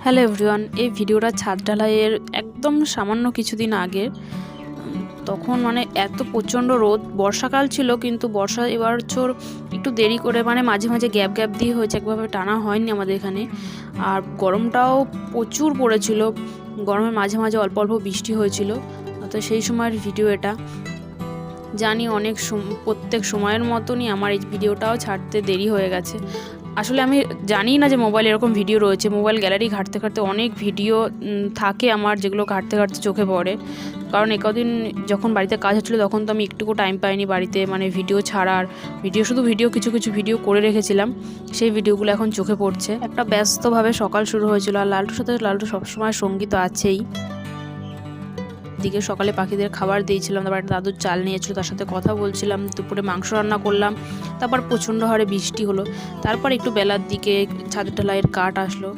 Hello everyone, এই ভিডিওটা ছাদ ঢালাইয়ের একদম সামান্য কিছুদিন আগে। তখন এত প্রচণ্ড রোদ, বর্ষাকাল ছিল কিন্তু বর্ষা এবার একটু দেরি করে মাঝে মাঝে গ্যাপ গ্যাপ দিয়ে হয়েছে, একভাবে টানা হয়নি আমাদের এখানে। আর গরমটাও প্রচুর পড়েছিল, গরমের মাঝে মাঝে অল্প অল্প বৃষ্টি হয়েছিল। তো সেই সময়ের ভিডিও এটা। জানি প্রত্যেক সময়ের মতনই আমার এই ভিডিওটাও ছাড়তে দেরি হয়ে গেছে। আসলে আমি জানি না যে মোবাইলে এরকম ভিডিও রয়েছে। মোবাইল গ্যালারি ঘাঁটতে ঘাঁটতে অনেক ভিডিও থাকে আমার, যেগুলো ঘাঁটতে ঘাঁটতে চোখে পড়ে। কারণ কদিন যখন বাড়িতে কাজ হচ্ছিলো তখন তো আমি একটুকু টাইম পাইনি বাড়িতে ভিডিও ছাড়ার। ভিডিও কিছু কিছু ভিডিও করে রেখেছিলাম, সেই ভিডিওগুলো এখন চোখে পড়ছে। একটা ব্যস্তভাবে সকাল শুরু হয়েছিল, আর লালটু সবসময় সঙ্গী তো আছেই। দিকে সকালে পাখিদের খাবার দিয়েছিলাম, তারপর একটা দাদুর চাল নিয়েছিল, তার সাথে কথা বলছিলাম। দুপুরে মাংস রান্না করলাম, তারপর প্রচণ্ড হারে বৃষ্টি হলো। তারপর একটু বেলার দিকে ছাদের ঢালাইয়ের কাঠ আসলো।